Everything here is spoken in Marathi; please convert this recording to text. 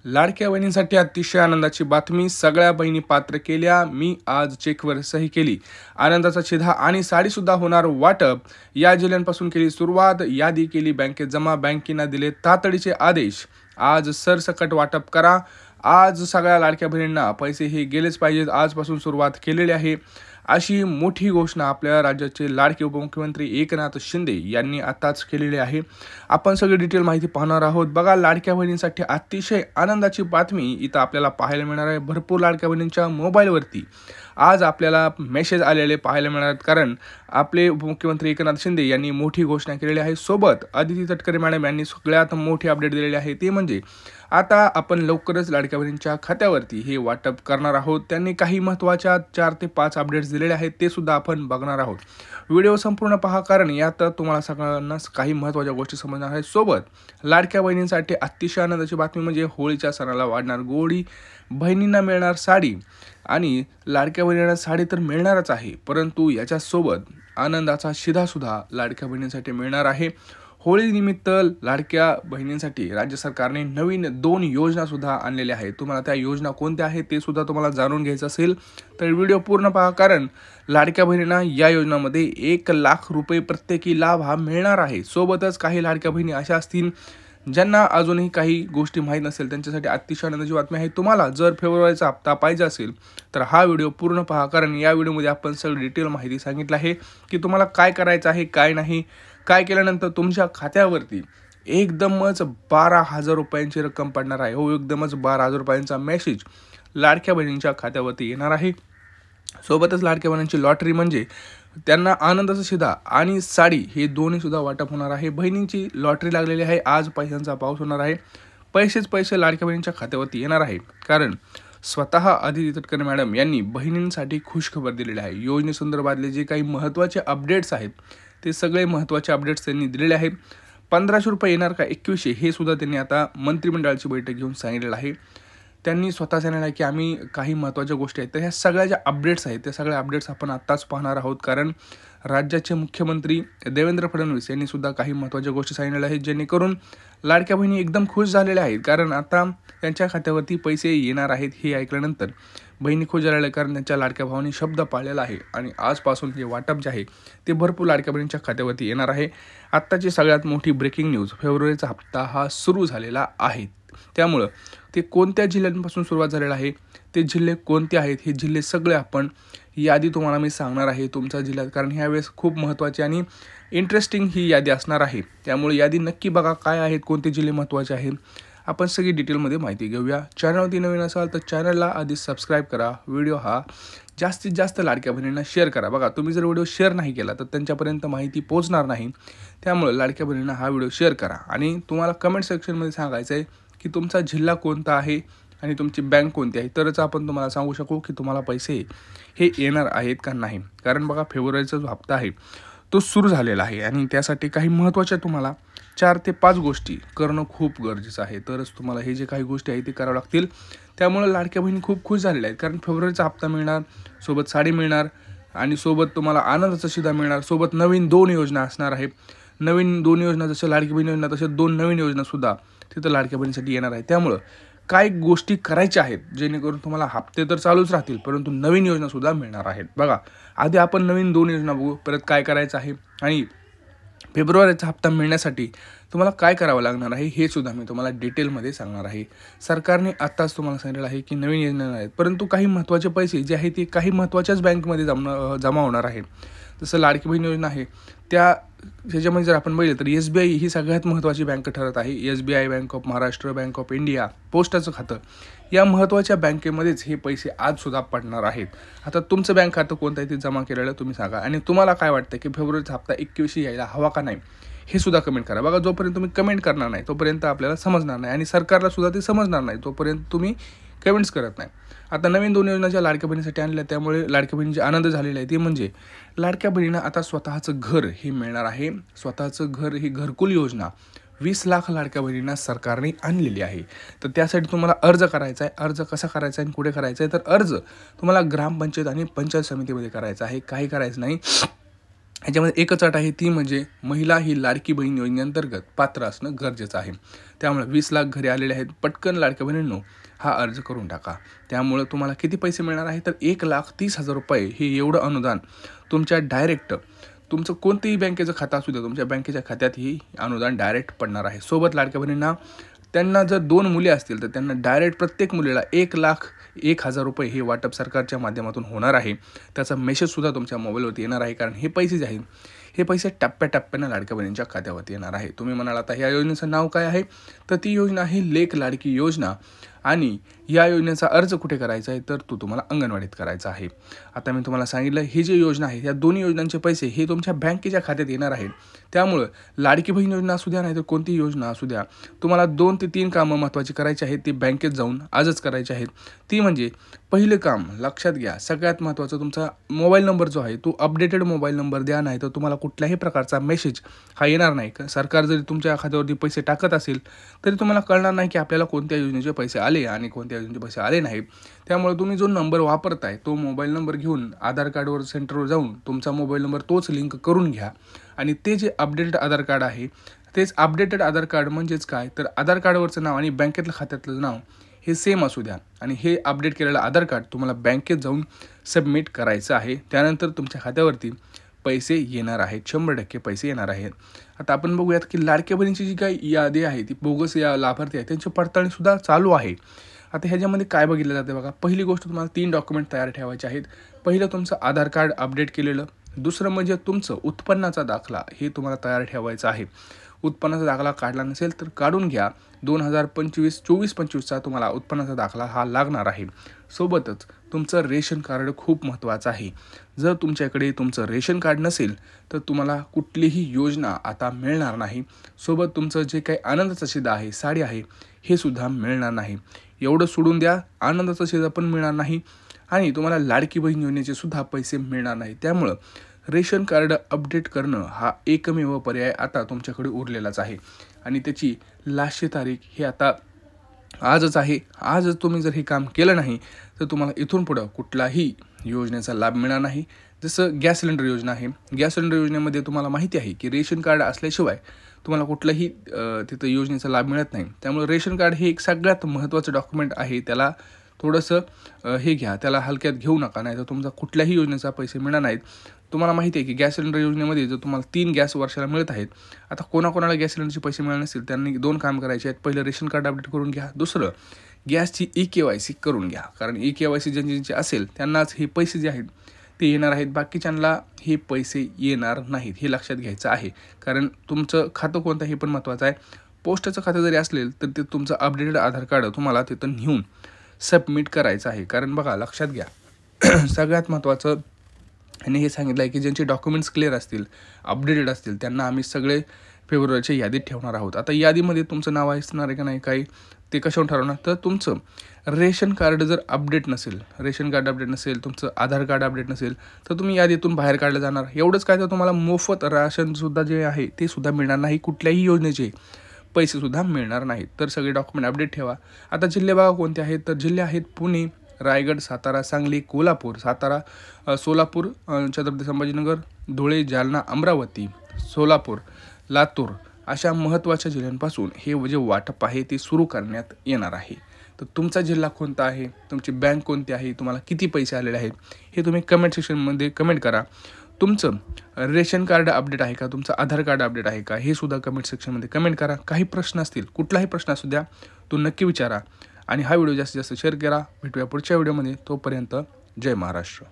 लाडक्या बहिणींसाठी अतिशय आनंदाची बातमी. सगळ्या बहिणी पात्र केल्या. मी आज चेकवर सही केली. आनंदाचा शिधा आणि साडीसुद्धा होणार वाटप. या जिल्ह्यांपासून केली सुरुवात. यादी केली बँकेत जमा. बँकेनं दिले तातडीचे आदेश. आज सरसकट वाटप करा. आज सगळ्या लाडक्या बहिणींना पैसे हे गेलेच पाहिजेत. आजपासून सुरुवात केलेली आहे. अशी मोठी घोषणा आपल्या राज्याचे लाडके उपमुख्यमंत्री एकनाथ शिंदे यांनी आताच केलेली आहे. आपण सगळी डिटेल माहिती पाहणार आहोत. बघा, लाडक्या बहिणींसाठी अतिशय आनंदाची बातमी इथं आपल्याला पाहायला मिळणार आहे. भरपूर लाडक्या बहिणींच्या मोबाईलवरती आज आपल्याला मेसेज आलेले पाहायला मिळणार आहेत, कारण आपले उपमुख्यमंत्री एकनाथ शिंदे यांनी मोठी घोषणा केलेली आहे. सोबत आदिती तटकरे मॅडम यांनी सगळ्यात मोठी अपडेट दिलेली आहे. ते म्हणजे आता आपण लवकरच लाडक्या बहिणींच्या खात्यावरती हे वाटप करणार आहोत. त्यांनी काही महत्त्वाच्या 4 ते 5 अपडेट्स दिलेले आहेत, ते सुद्धा आपण बघणार आहोत. व्हिडिओ संपूर्ण पहा, कारण यात तुम्हाला सगळ्यांना काही महत्त्वाच्या गोष्टी समजणार आहेत. सोबत लाडक्या बहिणींसाठी अतिशय आनंदाची बातमी म्हणजे होळीच्या सणाला वाढणार गोडी. बहिणींना मिळणार साडी. आणि लाडक्या बहिणींना साडी तर मिळणारच आहे, परंतु याच्यासोबत आनंदाचा शिधासुद्धा लाडक्या बहिणींसाठी मिळणार आहे. होळीनिमित्त लाडक्या बहिणींसाठी राज्य सरकारने नवीन 2 योजनासुद्धा आणलेल्या आहेत. तुम्हाला त्या योजना कोणत्या आहेत ते सुद्धा तुम्हाला जाणून घ्यायचं असेल तर व्हिडिओ पूर्ण पहा, कारण लाडक्या बहिणींना या योजनामध्ये 1 लाख रुपये प्रत्येकी लाभ हा मिळणार आहे. सोबतच काही लाडक्या बहिणी अशा असतील ज्यांना अजूनही काही गोष्टी माहीत नसेल, त्यांच्यासाठी अतिशय आनंदाची बातमी आहे. तुम्हाला जर फेब्रुवारीचा हप्ता पाहिजे असेल तर हा व्हिडिओ पूर्ण पहा, कारण या व्हिडिओमध्ये आपण सगळी डिटेल माहिती सांगितलं आहे की तुम्हाला काय करायचं आहे, काय नाही. काय केल्यानंतर तुमच्या खात्यावरती एकदमच 12,000 रुपयांची रक्कम पडणार आहे. हो, एकदमच 12,000 रुपयांचा मेसेज लाडक्या बहिणींच्या खात्यावरती येणार आहे. सोबतच लाडक्या बहिणींची लॉटरी म्हणजे त्यांना आनंदाचा शिधा आणि साडी हे दोन्ही सुद्धा वाटप होणार आहे. बहिणींची लॉटरी लागलेली आहे. आज पैशांचा पाऊस होणार आहे. पैसे लाडक्या बहिणींच्या खात्यावरती येणार आहे, कारण स्वतः आदिती तटकरे मॅडम यांनी बहिणींसाठी खुशखबर दिलेली आहे. योजनेसंदर्भातले जे काही महत्त्वाचे अपडेट्स आहेत ते सगळे महत्त्वाचे अपडेट्स त्यांनी दिलेले आहेत. 1500 रुपये येणार का 2100 हे सुद्धा त्यांनी आता मंत्रिमंडळाची बैठक घेऊन सांगितलेलं आहे. त्यांनी स्वतः सांगितलं आहे की आम्ही काही महत्त्वाच्या गोष्टी आहेत. तर ह्या सगळ्या ज्या अपडेट्स आहेत त्या सगळ्या अपडेट्स आपण आत्ताच पाहणार आहोत, कारण राज्याचे मुख्यमंत्री देवेंद्र फडणवीस यांनी सुद्धा काही महत्त्वाच्या गोष्टी सांगितलेल्या आहेत, जेणेकरून लाडक्या बहिणी एकदम खुश झालेल्या आहेत, कारण आता त्यांच्या खात्यावरती पैसे येणार आहेत. हे ऐकल्यानंतर बहिणी खुश झालेल्या आहेत, कारण त्यांच्या लाडक्या भावांनी शब्द पाळलेला आहे आणि आजपासून हे वाटप जे आहे ते भरपूर लाडक्या बहिणींच्या खात्यावरती येणार आहे. आत्ताची सगळ्यात मोठी ब्रेकिंग न्यूज, फेब्रुवारीचा हप्ता हा सुरू झालेला आहे. त्यामुळं ते कोणत्या जिल्ह्यांपासून सुरुवात झालेला आहे, ते जिल्हे कोणते आहेत, हे जिल्हे सगळे आपण यादी तुम्हाला मी सांगणार आहे तुमच्या जिल्ह्यात, कारण ह्यावेळेस खूप महत्त्वाची आणि इंटरेस्टिंग ही यादी असणार आहे. त्यामुळे यादी नक्की बघा काय आहेत, कोणते जिल्हे महत्त्वाचे आहेत. आपण सगळी डिटेलमध्ये माहिती घेऊया. चॅनलवरती नवीन असाल तर चॅनलला आधी सबस्क्राईब करा. व्हिडिओ हा जास्तीत जास्त लाडक्या बहिणींना शेअर करा. बघा, तुम्ही जर व्हिडिओ शेअर नाही केला तर त्यांच्यापर्यंत माहिती पोहोचणार नाही. त्यामुळे लाडक्या बहिणींना हा व्हिडिओ शेअर करा आणि तुम्हाला कमेंट सेक्शनमध्ये सांगायचं आहे की तुमचा जिल्हा कोणता आहे आणि तुमची बँक कोणती आहे, तरच आपण तुम्हाला सांगू शकू की तुम्हाला पैसे हे येणार आहेत का नाही. कारण बघा, फेब्रुवारीचा जो हप्ता आहे तो सुरू झालेला आहे आणि त्यासाठी काही महत्त्वाच्या तुम्हाला 4 ते 5 गोष्टी करणं खूप गरजेचं आहे. तरच तुम्हाला हे जे काही गोष्टी आहेत ते करावं लागतील. त्यामुळे लाडक्या बहिणी खूप खुश झालेल्या आहेत, कारण फेब्रुवारीचा हप्ता मिळणार, सोबत साडी मिळणार आणि सोबत तुम्हाला आनंदाचा शिधा मिळणार. सोबत नवीन 2 योजना असणार आहे. नवीन 2 योजना, जसं लाडकी बहीण योजना तसे 2 नवीन योजनासुद्धा तिथं लाडक्या बहिणीसाठी येणार आहे. त्यामुळं काय गोष्टी करायच्या आहेत, जेणेकरून तुम्हाला हप्ते तर चालूच राहतील, परंतु नवीन योजनासुद्धा मिळणार आहेत. बघा, आधी आपण नवीन 2 योजना बघू, परत काय करायचं आहे आणि फेब्रुवारीचा हप्ता मिळण्यासाठी तुम्हाला काय करावं लागणार आहे हे सुद्धा मी तुम्हाला डिटेलमध्ये सांगणार आहे. सरकारने आत्ताच तुम्हाला सांगितलेलं आहे की नवीन योजना आहेत, परंतु काही महत्त्वाचे पैसे जे आहे ते काही महत्त्वाच्याच बँकमध्ये जमा होणार आहे. जसं लाडकी बहीण योजना आहे त्याच्यामध्ये जर आपण बघितलं तर SBI ही सगळ्यात महत्त्वाची बँक ठरत आहे. SBI, bank of Maharashtra, bank of India, पोस्टाचं खातं, या महत्त्वाच्या बँकेमध्येच हे पैसे आजसुद्धा पडणार आहेत. आता तुमचं बँक खातं कोणतं आहे ते जमा केलेलं तुम्ही सांगा, आणि तुम्हाला काय वाटतं की फेब्रुवारीचा हप्ता 2100 यायला हवा का नाही हे सुद्धा कमेंट करा. बघा, जोपर्यंत तुम्ही कमेंट करणार नाही तोपर्यंत आपल्याला समजणार नाही आणि सरकारला सुद्धा ते समजणार नाही तोपर्यंत तुम्ही कमेंट्स करत नाही. आता नवीन 2 योजनाच्या लाडक्या बहिणीसाठी आणल्या, त्यामुळे लाडक्या बहिणीचे आनंद झालेला आहे. ते म्हणजे लाडक्या बहिणींना आता स्वतःचं घर हे मिळणार आहे. स्वतःचं घर ही घरकुल योजना 20 लाख लाडक्या बहिणींना सरकारने आणलेली आहे. तर त्यासाठी तुम्हाला अर्ज करायचा आहे. अर्ज कसा करायचा आहे आणि कुठे करायचा आहे, तर अर्ज तुम्हाला ग्रामपंचायत आणि पंचायत समितीमध्ये करायचा आहे. काही करायचं नाही. ह्याच्यामध्ये एकच अट आहे, ती म्हणजे महिला ही लाडकी बहीण योजनेअंतर्गत पात्र असणं गरजेचं आहे. त्यामुळे 20 लाख घरी आलेले आहेत, पटकन लाडक्या बहिणींनो हा अर्ज करून टाका. त्यामुळे तुम्हाला किती पैसे मिळणार आहे तर 1,30,000 रुपये हे एवढं अनुदान तुमच्या डायरेक्ट तुमचं कोणतेही बँकेचं खातं असू द्या, तुमच्या बँकेच्या खात्यात ही अनुदान डायरेक्ट पडणार आहे. सोबत लाडक्या बहिणींना त्यांना जर 2 मुले असतील तर त्यांना डायरेक्ट प्रत्येक मुलीला 1,01,000 रुपये हे वाटप सरकारच्या माध्यमातून होणार आहे. त्याचा मेसेजसुद्धा तुमच्या मोबाईलवरती येणार आहे, कारण हे पैसे जे आहेत हे पैसे टप्प्याटप्प्यानं लाडक्या बहिणींच्या खात्यावरती येणार आहे. तुम्ही म्हणाल आता ह्या योजनेचं नाव काय आहे, तर ती योजना आहे लेक लाडकी योजना. आणि या योजनेचा अर्ज कुठे करायचा आहे तर तो तुम्हाला अंगणवाडीत करायचा आहे. आता मी तुम्हाला सांगितलं ही जी योजना आहे या दोन्ही योजनांचे पैसे हे तुमच्या बँकेच्या खात्यात येणार आहेत. त्यामुळं लाडकी बहीण योजना असू द्या नाही तर कोणतीही योजना असू द्या, तुम्हाला 2 ते 3 कामं महत्त्वाची करायची आहेत. ती बँकेत जाऊन आजच करायची आहेत. ती म्हणजे पहिलं काम लक्षात घ्या, सगळ्यात महत्त्वाचं तुमचा मोबाईल नंबर जो आहे तो अपडेटेड मोबाईल नंबर द्या, नाही तर तुम्हाला कुठल्याही प्रकारचा मेसेज हा येणार नाही. सरकार जरी तुमच्या खात्यावरती पैसे टाकत असेल तरी तुम्हाला कळणार नाही की आपल्याला कोणत्या योजनेचे पैसे आले आणि कोणत्या योजनेचे पैसे आले नाहीत. त्यामुळे तुम्ही जो नंबर वापरताय तो मोबाईल नंबर घेऊन आधार कार्डवर सेंटरवर जाऊन तुमचा मोबाईल नंबर तोच लिंक करून घ्या. आणि ते जे अपडेटेड आधार कार्ड आहे तेच अपडेटेड आधार कार्ड म्हणजेच काय तर आधार कार्डवरचं नाव आणि बँकेतलं खात्यातलं नाव हे सेम असू द्या. आणि हे अपडेट केलेलं आधार कार्ड तुम्हाला बँकेत जाऊन सबमिट करायचं आहे. त्यानंतर तुमच्या खात्यावरती पैसे येणार आहेत, 100% पैसे येणार आहेत. आता आपण बघूयात की लाडक्या बहिणीची जी काही यादी आहे ती बोगस या लाभार्थी आहे त्यांची पडताळणीसुद्धा चालू आहे. आता ह्याच्यामध्ये काय बघितलं जाते बघा, पहिली गोष्ट तुम्हाला 3 डॉक्युमेंट तयार ठेवायचे आहेत. पहिलं तुमचं आधार कार्ड अपडेट केलेलं, दुसरं म्हणजे तुमचं उत्पन्नाचा दाखला हे तुम्हाला तयार ठेवायचा आहे. उत्पन्नाचा दाखला काढला नसेल तर काढून घ्या. 2024-25चा तुम्हाला उत्पन्नाचा दाखला हा लागणार आहे. सोबतच तुमचं रेशन कार्ड खूप महत्त्वाचं आहे. जर तुमच्याकडे तुमचं रेशन कार्ड नसेल तर तुम्हाला कुठलीही योजना आता मिळणार नाही. सोबत तुमचं जे काही आनंदाचा शिधा आहे, साडी आहे, हे सुद्धा मिळणार नाही. एवढं सोडून द्या, आनंदाचा शिधा पण मिळणार नाही आणि तुम्हाला लाडकी बहीण योजनेचे सुद्धा पैसे मिळणार नाही. त्यामुळं रेशन कार्ड अपडेट करणं हा एकमेव पर्याय आता तुमच्याकडे उरलेलाच आहे. आणि त्याची लास्टची तारीख ही आता आजच आहे. आजच तुम्ही जर हे काम केलं नाही तर तुम्हाला इथून पुढं कुठलाही योजनेचा लाभ मिळणार नाही. जसं गॅस सिलेंडर योजना आहे, गॅस सिलेंडर योजनेमध्ये तुम्हाला माहिती आहे की रेशन कार्ड असल्याशिवाय तुम्हाला कुठलाही तिथं योजनेचा लाभ मिळत नाही. त्यामुळे रेशन कार्ड हे एक सगळ्यात महत्त्वाचं डॉक्युमेंट आहे. त्याला थोडंसं हे घ्या, त्याला हलक्यात घेऊ नका, नाही तर तुमचा कुठल्याही योजनेचा पैसे मिळणार नाहीत. तुम्हाला माहिती आहे की गॅस सिलेंडर योजनेमध्ये जर तुम्हाला 3 गॅस वर्षाला मिळत आहेत. आता कोणाकोणाला गॅस सिलेंडरचे पैसे मिळाले नसतील त्यांनी 2 काम करायचे आहेत. पहिलं रेशन कार्ड अपडेट करून घ्या, दुसरं गॅसची EKYC करून घ्या. कारण EKYC ज्यांचे असेल त्यांनाच हे पैसे जे आहेत ते येणार आहेत, बाकीच्यांना हे पैसे येणार नाहीत. हे लक्षात घ्यायचं आहे. कारण तुमचं खातं कोणतं हे पण महत्त्वाचं आहे. पोस्टाचं खातं जरी असेल तर ते तुमचं अपडेटेड आधार कार्ड तुम्हाला तिथं नेऊन सबमिट करायचं आहे. कारण बघा लक्षात घ्या सगळ्यात महत्त्वाचं आणि हे सांगितलं आहे की ज्यांचे डॉक्युमेंट्स क्लिअर असतील, अपडेटेड असतील, त्यांना आम्ही सगळे फेब्रुवारीच्या यादीत ठेवणार आहोत. आता यादीमध्ये तुमचं नाव असणार आहे का नाही काही ते कशावर ठरवणार, तर तुमचं रेशन कार्ड जर अपडेट नसेल, रेशन कार्ड अपडेट नसेल, तुमचं आधार कार्ड अपडेट नसेल तर तुम्ही यादीतून बाहेर काढलं जाणार. एवढंच काय तर तुम्हाला मोफत राशनसुद्धा जे आहे ते सुद्धा मिळणार नाही, कुठल्याही योजनेचे पैसेसुद्धा मिळणार नाहीत. तर सगळे डॉक्युमेंट अपडेट ठेवा. आता जिल्हे बघा कोणते आहेत, तर जिल्हे आहेत पुणे, रायगड, सातारा, सांगली, कोल्हापूर, सोलापूर, छत्रपती संभाजीनगर, धुळे, जालना, अमरावती, सोलापूर, लातूर अशा महत्त्वाच्या जिल्ह्यांपासून हे जे वाटप आहे ते सुरू करण्यात येणार आहे. तर तुमचा जिल्हा कोणता आहे, तुमची बँक कोणती आहे, तुम्हाला किती पैसे आलेले आहेत हे तुम्ही कमेंट सेक्शनमध्ये कमेंट करा. तुमचं रेशन कार्ड अपडेट आहे का, तुमचं आधार कार्ड अपडेट आहे का, हे सुद्धा कमेंट सेक्शनमध्ये कमेंट करा. काही प्रश्न असतील, कुठलाही प्रश्न असू द्या, तो नक्की विचारा आणि हा व्हिडिओ जास्तीत जास्त शेअर करा. भेटूया पुढच्या व्हिडिओमध्ये. तोपर्यंत जय महाराष्ट्र.